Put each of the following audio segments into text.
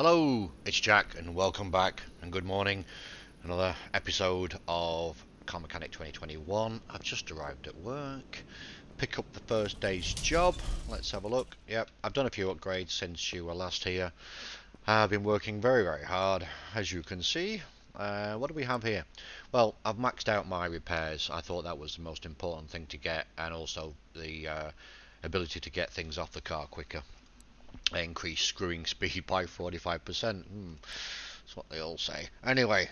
Hello, it's Jack, and welcome back, and good morning. Another episode of Car Mechanic 2021. I've just arrived at work. Pick up the first day's job. Let's have a look. Yep, I've done a few upgrades since you were last here. I've been working very hard, as you can see. What do we have here? Well, I've maxed out my repairs. I thought that was the most important thing to get, and also the ability to get things off the car quicker. Increase screwing speed by 45%. That's what they all say. Anyway,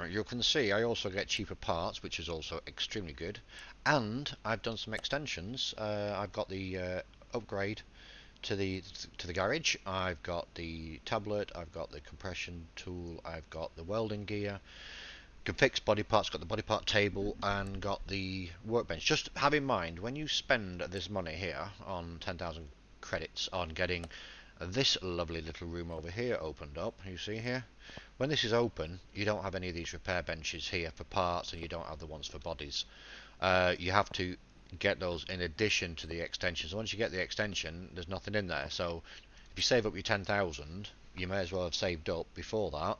you can see I also get cheaper parts, which is also extremely good. And I've done some extensions. I've got the upgrade to the garage. I've got the tablet. I've got the compression tool. I've got the welding gear. Can fix body parts. Got the body part table and got the workbench. Just have in mind when you spend this money here on 10,000 credits on getting this lovely little room over here opened up. You see here, when this is open, you don't have any of these repair benches here for parts, and you don't have the ones for bodies. You have to get those in addition to the extensions. Once you get the extension, there's nothing in there. So if you save up your 10,000, you may as well have saved up before that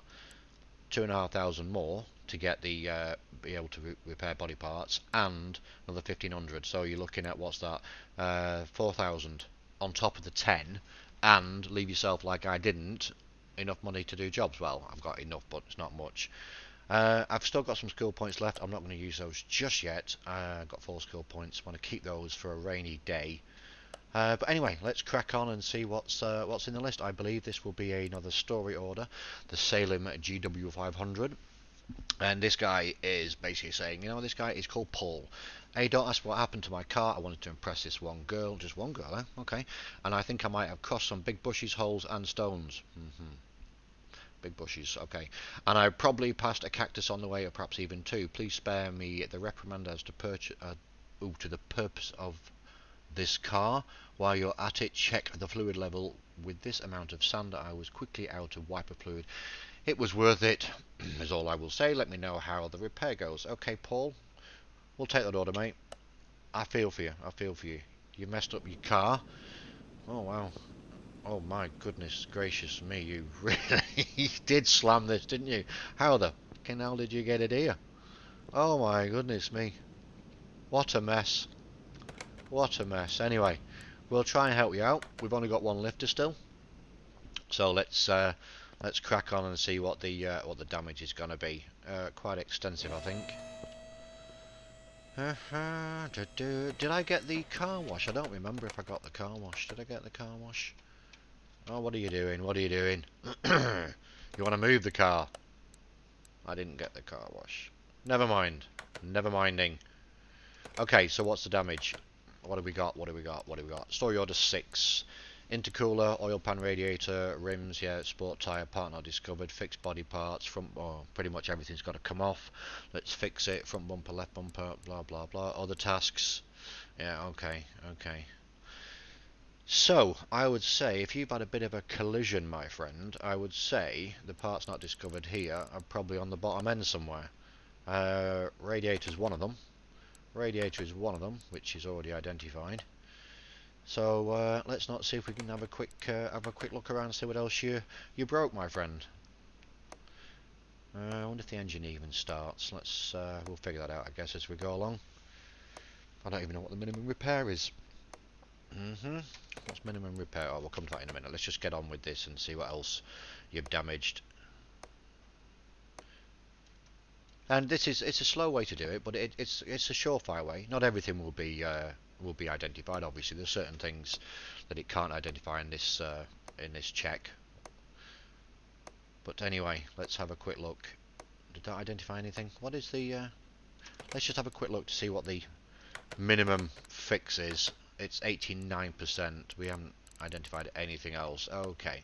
2,500 more to get the be able to repair body parts, and another 1,500. So you're looking at, what's that, 4,000 on top of the 10, and leave yourself, like I didn't, enough money to do jobs. Well, I've got enough, but it's not much. I've still got some skill points left. I'm not going to use those just yet. I've got 4 skill points. Want to keep those for a rainy day. But anyway, let's crack on and see what's in the list. I believe this will be another story order, the SALEM GW500. And this guy is basically saying, this guy is called Paul. Hey, don't ask what happened to my car. I wanted to impress this one girl. Just one girl, eh? Okay. And I think I might have crossed some big bushes, holes, and stones. Big bushes, okay. And I probably passed a cactus on the way, or perhaps even two. Please spare me the reprimand as to the purpose of this car. While you're at it, check the fluid level. With this amount of sand, I was quickly out of wiper fluid. It was worth it, is all I will say. Let me know how the repair goes. Okay, Paul, we'll take that order, mate. I feel for you. I feel for you. You messed up your car. Oh, wow. Oh, my goodness gracious me. You really did slam this, didn't you? How the fucking hell did you get it here? Oh, my goodness me. What a mess. What a mess. Anyway, we'll try and help you out. We've only got one lifter still. So let's crack on and see what the damage is going to be. Quite extensive, I think. Did I get the car wash? I don't remember if I got the car wash. Did I get the car wash? Oh, what are you doing? What are you doing? You want to move the car? I didn't get the car wash. Never mind. Never minding. Okay, so what's the damage? What have we got? What have we got? What have we got? Story order 6. Intercooler, oil pan radiator, rims, yeah, sport tyre, part not discovered, fixed body parts, front, pretty much everything's got to come off. Let's fix it, front bumper, left bumper, blah blah blah. Other tasks, yeah, okay. So, I would say, if you've had a bit of a collision, my friend, I would say the parts not discovered here are probably on the bottom end somewhere. Radiator's one of them. Radiator is one of them, which is already identified. So let's not see if we can have a quick look around and see what else you broke, my friend. I wonder if the engine even starts. We'll figure that out, I guess, as we go along. I don't even know what the minimum repair is. What's minimum repair? Oh, we'll come to that in a minute. Let's just get on with this and see what else you've damaged. And it's a slow way to do it, but it's a surefire way. Not everything will be identified. Obviously, there's certain things that it can't identify in this check. But anyway, let's have a quick look. Did that identify anything? What is the? Let's just have a quick look to see what the minimum fix is. It's 89%. We haven't identified anything else. Okay.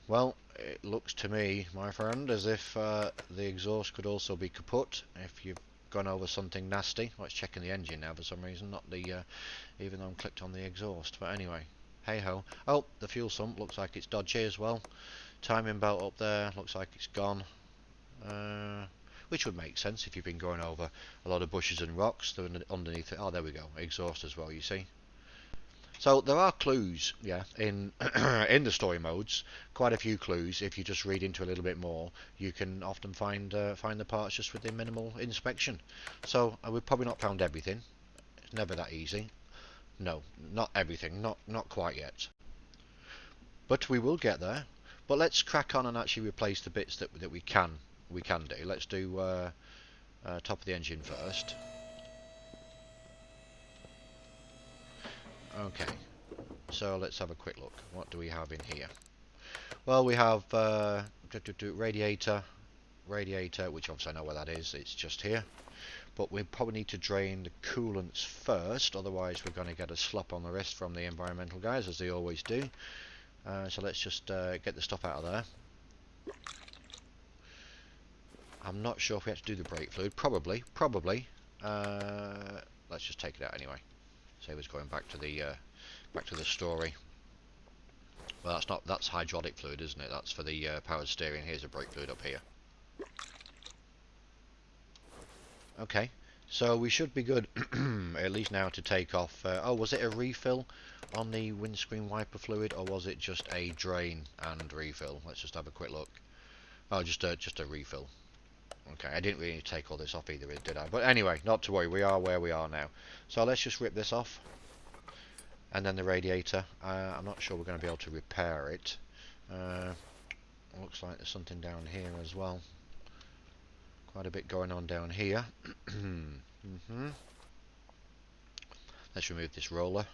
Well, it looks to me, my friend, as if the exhaust could also be kaput if you've gone over something nasty. Well, it's checking the engine now for some reason, not the even though I'm clicked on the exhaust. But anyway, hey ho. Oh, the fuel sump looks like it's dodgy as well. Timing belt up there looks like it's gone. Which would make sense if you've been going over a lot of bushes and rocks. They're underneath it. Oh, there we go. Exhaust as well, you see. So there are clues, yeah, in in the story modes. Quite a few clues. If you just read into a little bit more, you can often find the parts just with the minimal inspection. So we've probably not found everything. It's never that easy. No, not everything. Not quite yet. But we will get there. But let's crack on and actually replace the bits that we can do. Let's do top of the engine first. Okay. So let's have a quick look. What do we have in here? Well, we have radiator, which obviously I know where that is. It's just here. But we probably need to drain the coolants first, otherwise we're going to get a slap on the wrist from the environmental guys, as they always do. So let's just get the stuff out of there. I'm not sure if we have to do the brake fluid. Probably. Let's just take it out anyway. Save us going back to the story. Well, that's hydraulic fluid, isn't it? That's for the powered steering. Here's the brake fluid up here. Okay, so we should be good at least now to take off. Oh, was it a refill on the windscreen wiper fluid, or was it just a drain and refill? Let's just have a quick look. Oh, just a refill. Okay, I didn't really take all this off either, did I? But anyway, not to worry. We are where we are now. So let's just rip this off. And then the radiator, I'm not sure we're going to be able to repair it. Looks like there's something down here as well. Quite a bit going on down here. Let's remove this roller.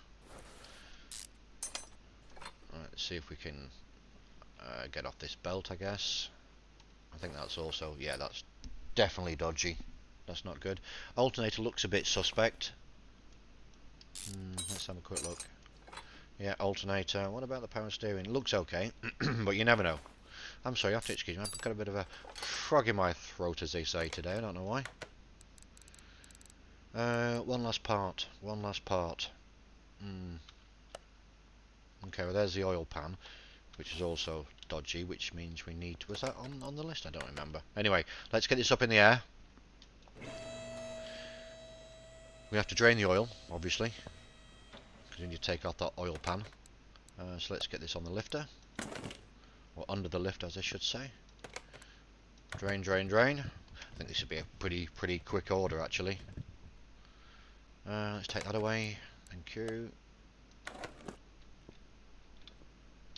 Right, let's see if we can get off this belt, I guess. I think that's also, yeah, that's definitely dodgy. That's not good. Alternator looks a bit suspect. Let's have a quick look. Yeah, alternator. What about the power steering? Looks okay, but you never know. I'm sorry, you have to excuse me. I've got a bit of a frog in my throat, as they say today. I don't know why. One last part. Okay, well there's the oil pan, which is also dodgy, which means we need to... Was that on the list? I don't remember. Anyway, let's get this up in the air. We have to drain the oil, obviously, because we need to take off that oil pan. So let's get this on the lifter. Or under the lift, as I should say. Drain. I think this should be a pretty quick order, actually. Let's take that away. Thank you.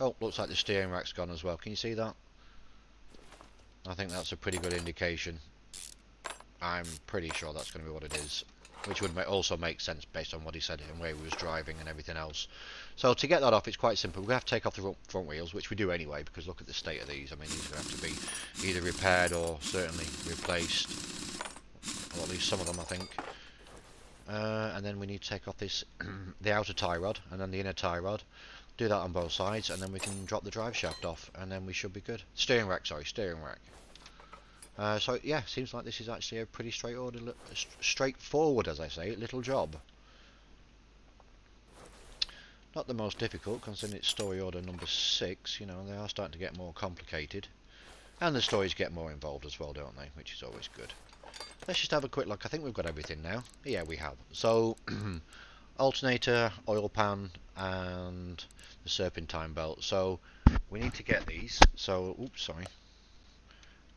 Oh, looks like the steering rack's gone as well. Can you see that? I think that's a pretty good indication. I'm pretty sure that's going to be what it is. Which would also make sense based on what he said and where he was driving and everything else. So to get that off, it's quite simple. We're going to have to take off the front wheels, which we do anyway, because look at the state of these. I mean, these are going to have to be either repaired or certainly replaced. Or at least some of them, I think. And then we need to take off this the outer tie rod and then the inner tie rod. Do that on both sides, and then we can drop the drive shaft off, and then we should be good. Steering rack. So yeah, seems like this is actually a pretty straightforward, as I say, little job. Not the most difficult, considering it's story order number 6. You know, they are starting to get more complicated, and the stories get more involved as well, don't they? Which is always good. Let's just have a quick look. I think we've got everything now. Yeah, we have. So alternator, oil pan, and the serpentine belt. So we need to get these. So, oops, sorry.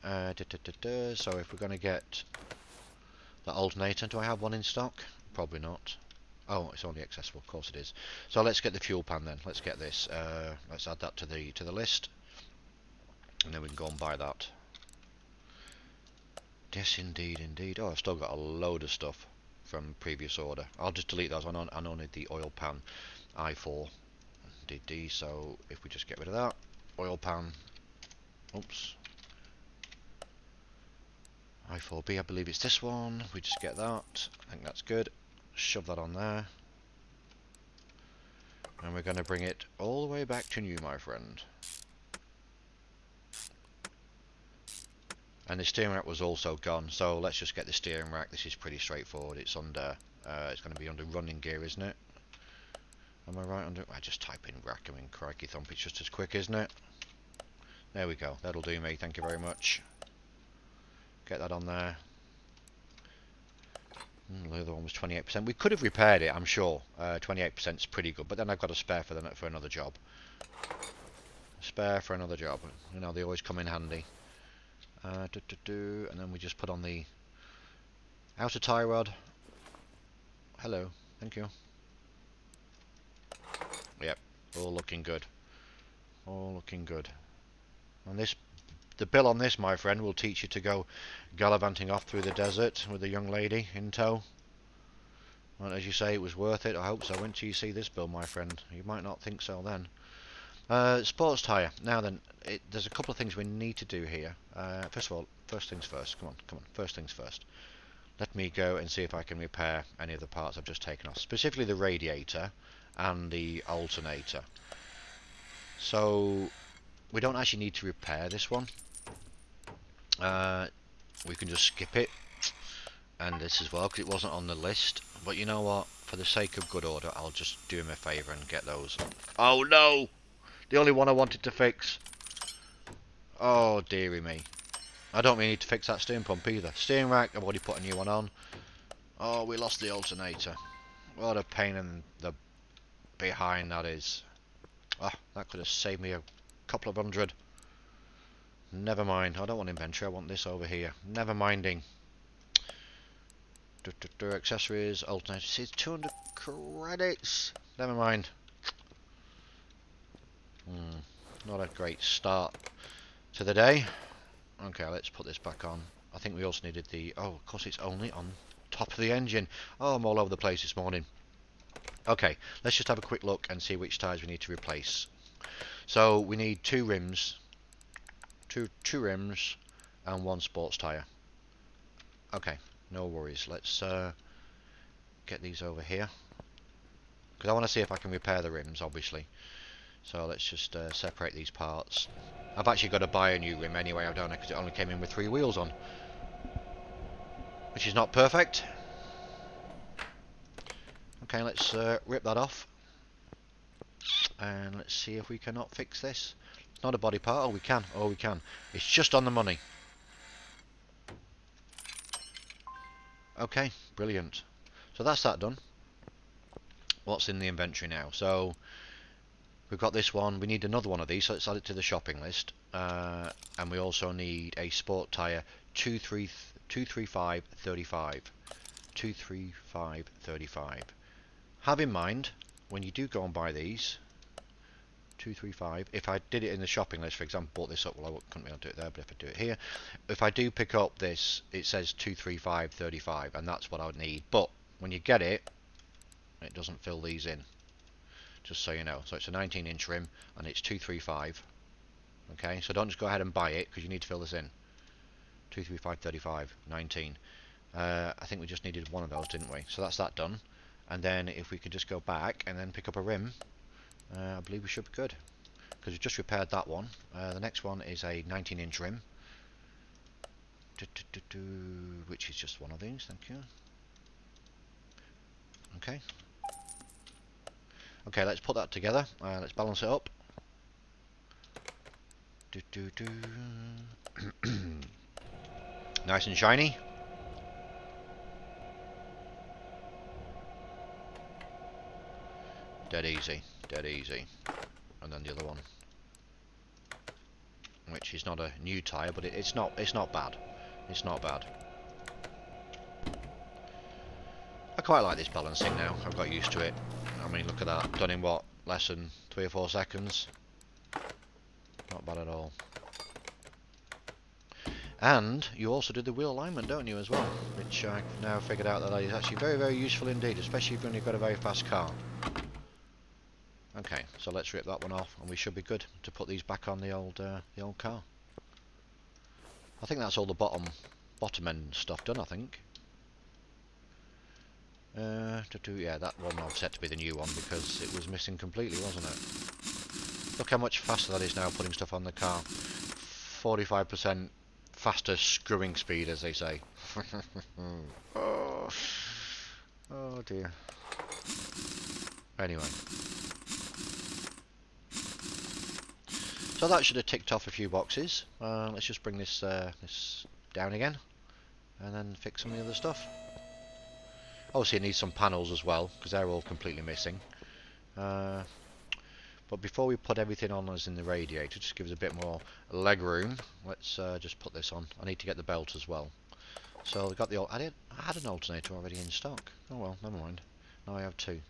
So if we're going to get the alternator, do I have one in stock? Probably not. Oh, it's only accessible. Of course it is. So let's get the fuel pan then. Let's get this. Let's add that to the list, and then we can go and buy that. Yes, indeed. Oh, I've still got a load of stuff from previous order. I'll just delete those. I don't need the oil pan i4 DD. So if we just get rid of that oil pan, oops. i4B, I believe it's this one. We just get that. I think that's good. Shove that on there. And we're going to bring it all the way back to new, my friend. And the steering rack was also gone, so let's just get the steering rack. This is pretty straightforward. It's under, it's going to be under running gear, isn't it? Am I right under? I just type in rack. I mean, crikey thump, it's just as quick, isn't it? There we go. That'll do me. Thank you very much. Get that on there. The other one was 28%. We could have repaired it, I'm sure. 28% is pretty good, but then I've got a spare for another job. Spare for another job. You know, they always come in handy. And then we just put on the outer tie rod. Hello, thank you. Yep, all looking good. All looking good. And the bill on this, my friend, will teach you to go gallivanting off through the desert with a young lady in tow. And as you say, it was worth it. I hope so. Wait till you see this bill, my friend. You might not think so then. Sports tyre. Now then, there's a couple of things we need to do here. First of all, first things first. Come on. First things first. Let me go and see if I can repair any of the parts I've just taken off. Specifically the radiator and the alternator. So, we don't actually need to repair this one. We can just skip it. And this as well, because it wasn't on the list. But you know what? For the sake of good order, I'll just do him a favour and get those. Oh no! The only one I wanted to fix. Oh dearie me. I don't really need to fix that steering pump either. Steering rack, I've already put a new one on. Oh, we lost the alternator. What a pain in the behind that is. Ah, that could have saved me a couple of hundred. Never mind. I don't want inventory. I want this over here. Never minding. Accessories, alternator. See, it's 200 credits. Never mind. Not a great start to the day. Okay, let's put this back on. I think we also needed the... Oh, of course it's only on top of the engine. Oh, I'm all over the place this morning. Okay, let's just have a quick look and see which tyres we need to replace. So, we need two rims. Two rims and one sports tyre. Okay, no worries. Let's get these over here. Because I want to see if I can repair the rims, obviously. So let's just separate these parts. I've actually got to buy a new rim anyway, I don't know, because it only came in with 3 wheels on. Which is not perfect. Okay, let's rip that off. And let's see if we cannot fix this. It's not a body part. Oh, we can. Oh, we can. It's just on the money. Okay, brilliant. So that's that done. What's in the inventory now? So... we've got this one. We need another one of these, so let's add it to the shopping list. And we also need a sport tyre 235 35. 235 35. Have in mind when you do go and buy these 235. If I did it in the shopping list, for example, bought this up, well, I couldn't be able to do it there, but if I do it here, if I do pick up this, it says 235 35, and that's what I would need. But when you get it, it doesn't fill these in. Just so you know. So it's a 19-inch rim and it's 235. Okay, so don't just go ahead and buy it because you need to fill this in. 235 35 19. I think we just needed one of those, didn't we? So that's that done. And then if we could just go back and then pick up a rim, I believe we should be good. Because we've just repaired that one. The next one is a 19-inch rim. Which is just one of these, thank you. Okay. Okay, let's put that together. Let's balance it up. Nice and shiny. Dead easy, dead easy. And then the other one, which is not a new tyre, but it's not bad. It's not bad. I quite like this balancing now. I've got used to it. I mean, look at that. Done in what? Less than 3 or 4 seconds. Not bad at all. And you also do the wheel alignment, don't you, as well? Which I've now figured out that is actually very, very useful indeed, especially if you've got a very fast car. Okay, so let's rip that one off, and we should be good to put these back on the old car. I think that's all the bottom end stuff done, I think. Yeah, that one I've set to be the new one because it was missing completely, wasn't it? Look how much faster that is now, putting stuff on the car. 45% faster screwing speed, as they say. Oh dear. Anyway. So that should have ticked off a few boxes. Let's just bring this down again, and then fix some of the other stuff. Obviously it needs some panels as well, because they're all completely missing. But before we put everything on as in the radiator, just give us a bit more leg room, let's just put this on. I need to get the belt as well. So we got the I had an alternator already in stock. Oh well, never mind. Now I have two.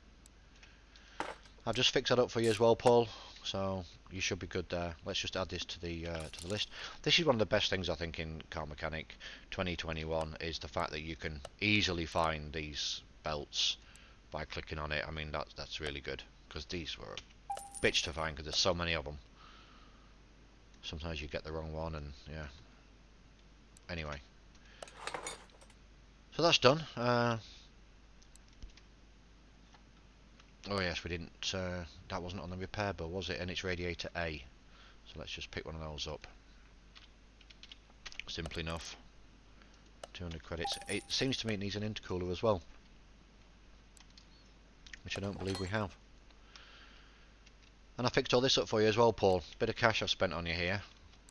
I've just fixed that up for you as well, Paul. So you should be good there. Let's just add this to the list. This is one of the best things I think in Car Mechanic 2021 is the fact that you can easily find these belts by clicking on it. I mean that's really good, because these were a bitch to find because there's so many of them. Sometimes you get the wrong one, and yeah. Anyway, so that's done. Oh yes, we didn't. That wasn't on the repair bill, was it? And it's radiator A. So let's just pick one of those up. Simple enough. 200 credits. It seems to me it needs an intercooler as well, which I don't believe we have. And I fixed all this up for you as well, Paul. Bit of cash I've spent on you here.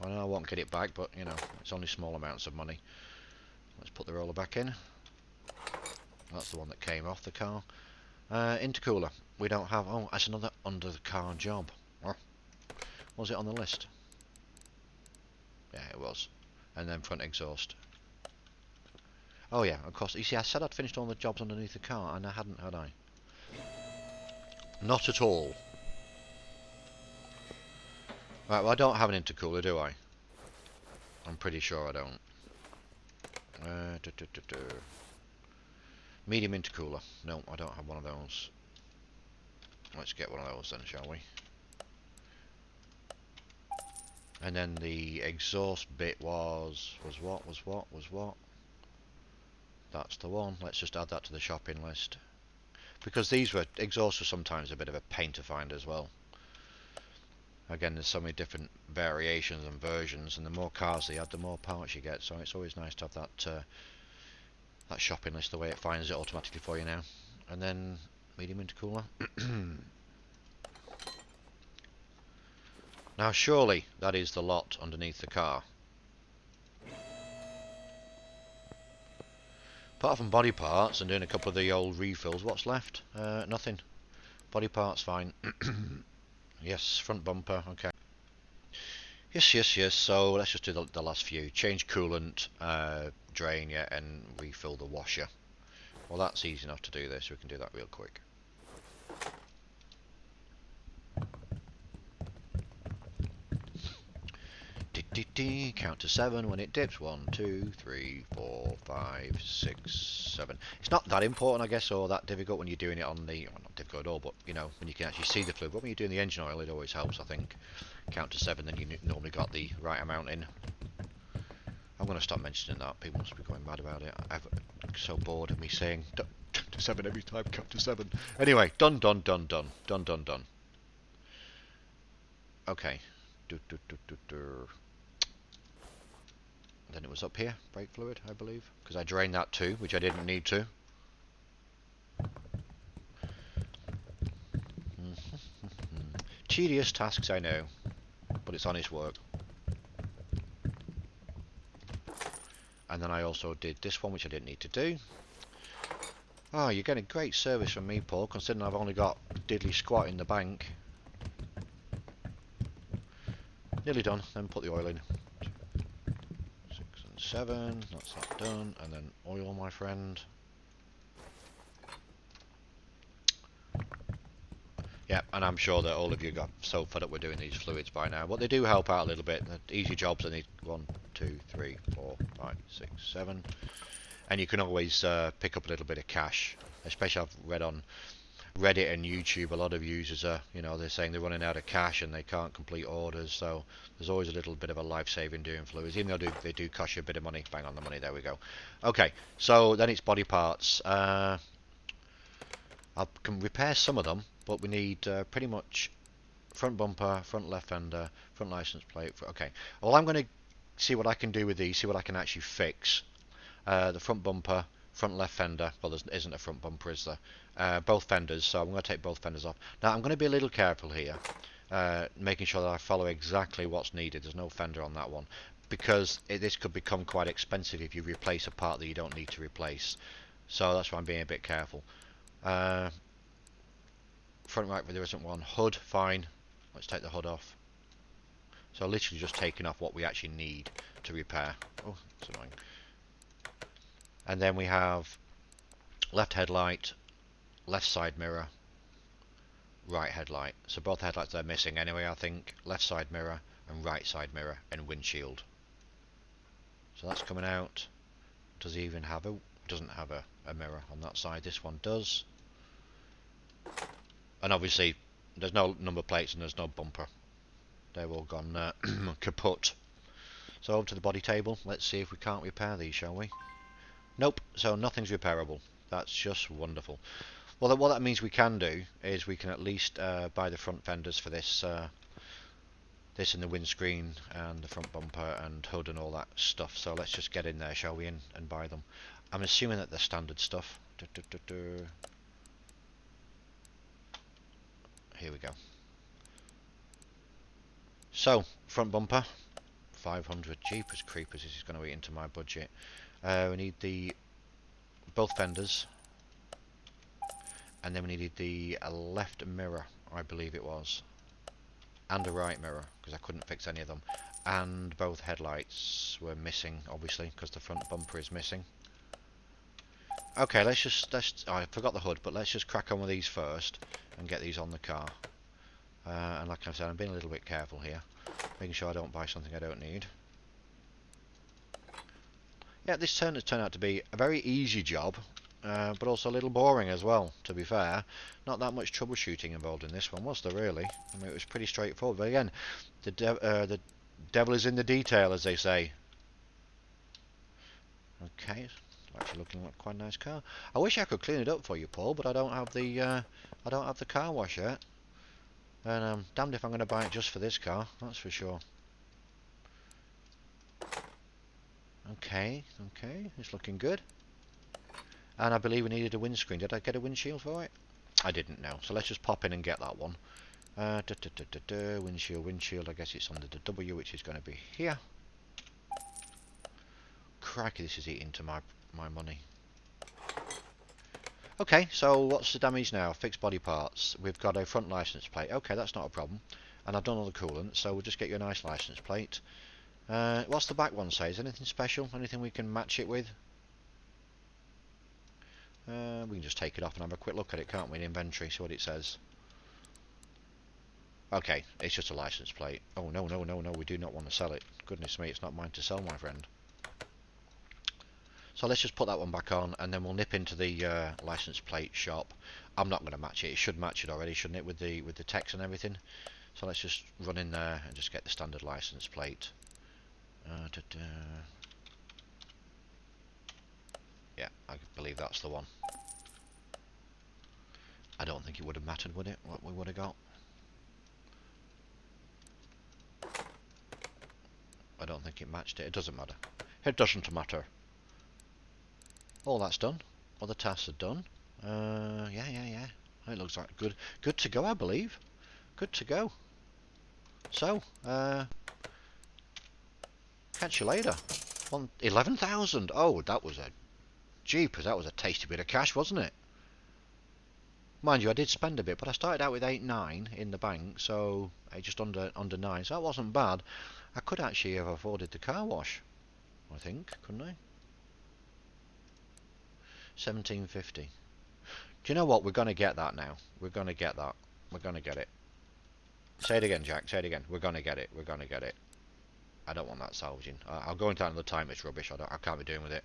I know I won't get it back, but you know, it's only small amounts of money. Let's put the roller back in. That's the one that came off the car. Intercooler. We don't have. Oh, that's another under the car job. Was it on the list? Yeah, it was. And then front exhaust. Oh yeah, of course. You see, I said I'd finished all the jobs underneath the car, and I hadn't, had I? Not at all. Right, well, I don't have an intercooler, do I? I'm pretty sure I don't. Medium intercooler. No, I don't have one of those. Let's get one of those then, shall we? And then the exhaust bit was what? That's the one. Let's just add that to the shopping list. Because these were, exhausts were sometimes a bit of a pain to find as well. Again, there's so many different variations and versions, and the more cars they add, the more parts you get. So it's always nice to have that that shopping list, the way it finds it automatically for you now. And then medium intercooler. Now surely that is the lot underneath the car. Apart from body parts and doing a couple of the old refills, what's left? Nothing. Body parts fine. Yes, front bumper, okay. Yes. So let's just do the last few. Change coolant, drain, yeah, and refill the washer. Well, that's easy enough to do this. We can do that real quick. Count to 7 when it dips. 1, 2, 3, 4, 5, 6, 7. It's not that important, I guess, or that difficult when you're doing it on the, well, not difficult at all, but you know, when you can actually see the fluid. But when you're doing the engine oil, it always helps, I think. Count to 7, then you normally got the right amount in. I'm going to stop mentioning that. People must be going mad about it. I'm so bored of me saying count to 7 every time. Count to 7. Anyway, done. Okay. Then it was up here, brake fluid, I believe, because I drained that too, which I didn't need to. Tedious tasks, I know, but it's honest work. And then I also did this one, which I didn't need to do. Oh, you're getting great service from me, Paul, considering I've only got diddly squat in the bank. Nearly done, then put the oil in. 6 and 7, that's that done, and then oil, my friend. Yeah, and I'm sure that all of you got so fed up with doing these fluids by now, but they do help out a little bit. They're easy jobs. I need 1, 2, 3, 4, 5, 6, 7, and you can always pick up a little bit of cash. Especially I've read on Reddit and YouTube, a lot of users are, you know, they're saying they're running out of cash and they can't complete orders. So there's always a little bit of a life-saving doing fluids, even though they do cost you a bit of money. Bang on the money. There we go. Okay, so then it's body parts. I can repair some of them, but we need pretty much front bumper, front left fender, front license plate. Okay, well, I'm going to see what I can do with these, see what I can actually fix. The front bumper, front left fender. Well, there isn't a front bumper, is there? Both fenders, so I'm going to take both fenders off. Now, I'm going to be a little careful here, making sure that I follow exactly what's needed. There's no fender on that one, because this could become quite expensive if you replace a part that you don't need to replace. So that's why I'm being a bit careful. Front right, but there isn't one. Hood, fine. Let's take the hood off. So literally just taking off what we actually need to repair. Oh, that's annoying. And then we have left headlight, left side mirror, right headlight. So both headlights are missing anyway, I think. Left side mirror and right side mirror and windshield. So that's coming out. Does he even have a... Doesn't have a mirror on that side. This one does. And obviously there's no number plates and there's no bumper. They're all gone kaput. So over to the body table. Let's see if we can't repair these, shall we? Nope. So nothing's repairable. That's just wonderful. Well, what that means we can do is we can at least buy the front fenders for this this and the windscreen and the front bumper and hood and all that stuff. So let's just get in there, shall we, and buy them. I'm assuming that they're standard stuff. Here we go. So, front bumper, 500. Jeepers creepers, this is going to eat into my budget. We need the both fenders, and then we needed the left mirror, I believe it was, and a right mirror, because I couldn't fix any of them. And both headlights were missing, obviously, because the front bumper is missing. Okay, oh, I forgot the hood, but let's just crack on with these first and get these on the car. And like I said, I'm being a little bit careful here, making sure I don't buy something I don't need. Yeah, this has turned out to be a very easy job, but also a little boring as well, to be fair. Not that much troubleshooting involved in this one, was there really? I mean, it was pretty straightforward, but again, the devil is in the detail, as they say. Okay, it's actually looking like quite a nice car. I wish I could clean it up for you, Paul, but I don't have the car wash yet. And I'm damned if I'm going to buy it just for this car, that's for sure. Okay, it's looking good. And I believe we needed a windscreen. Did I get a windshield for it? I didn't know. So let's just pop in and get that one. Windshield. I guess it's under the W, which is going to be here. Crikey, this is eating into my money. Okay, so what's the damage now? Fixed body parts. We've got a front license plate. Okay, that's not a problem. And I've done all the coolant, so we'll just get you a nice license plate. What's the back one say? Is anything special? Anything we can match it with? We can just take it off and have a quick look at it, can't we, in inventory, see what it says. Okay, it's just a license plate. Oh, no, we do not want to sell it. Goodness me, it's not mine to sell, my friend. So let's just put that one back on, and then we'll nip into the license plate shop. I'm not going to match it. It should match it already, shouldn't it, with the text and everything? So let's just run in there and just get the standard license plate. Yeah, I believe that's the one. I don't think it would have mattered, would it, what we would have got? I don't think it matched it. It doesn't matter. It doesn't matter. All that's done. All the tasks are done. Yeah. It looks like good to go, I believe. Good to go. So, catch you later. 11,000. Oh, that was a jeepers. That was a tasty bit of cash, wasn't it? Mind you, I did spend a bit, but I started out with 8,900 in the bank, so just under 9. So that wasn't bad. I could actually have afforded the car wash, I think, couldn't I? 1750. Do you know what? We're going to get that now. We're going to get that. We're going to get it. Say it again, Jack. Say it again. We're going to get it. We're going to get it. I don't want that salvaging. I'll go into that another time. It's rubbish. I can't be doing with it.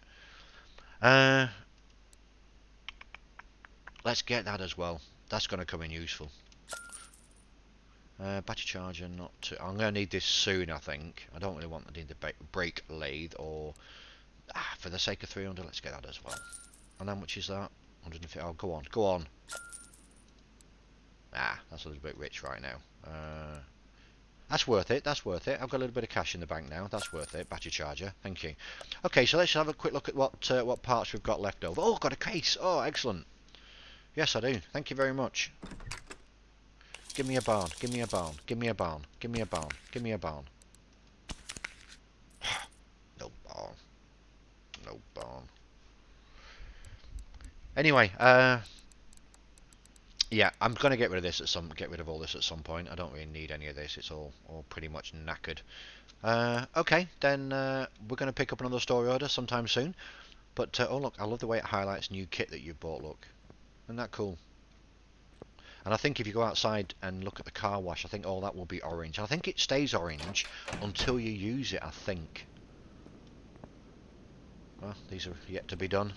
Let's get that as well. That's going to come in useful. Battery charger, not too... I'm going to need this soon, I think. I don't really want to need the brake lathe, or... for the sake of 300, let's get that as well. And how much is that? 150. Oh, go on. That's a little bit rich right now. That's worth it. I've got a little bit of cash in the bank now. That's worth it. Battery charger. Thank you. Okay, so let's have a quick look at what parts we've got left over. Oh, got a case. Oh, excellent. Yes, I do. Thank you very much. Give me a barn. Give me a barn. Give me a barn. Give me a barn. Give me a barn. No barn. No barn. Anyway, yeah, I'm gonna get rid of this get rid of all this at some point. I don't really need any of this. It's all pretty much knackered. Okay, then we're gonna pick up another story order sometime soon. But oh look, I love the way it highlights new kit that you bought. Look, isn't that cool? And I think if you go outside and look at the car wash, I think all that will be orange. I think it stays orange until you use it. I think. Well, these are yet to be done.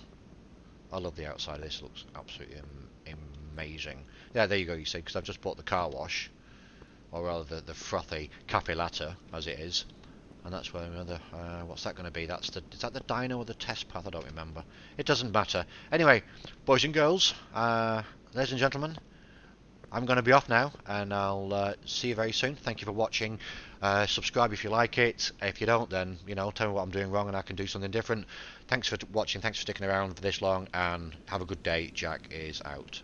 I love the outside of this. Looks absolutely amazing. Yeah, there you go. You see, because I've just bought the car wash, or rather the frothy cafe latte as it is, and that's where another. What's that going to be? Is that the dyno or the test path? I don't remember. It doesn't matter. Anyway, boys and girls, ladies and gentlemen, I'm going to be off now, and I'll see you very soon. Thank you for watching. Subscribe if you like it. If you don't, then tell me what I'm doing wrong, and I can do something different. Thanks for watching. Thanks for sticking around for this long, and have a good day. Jack is out.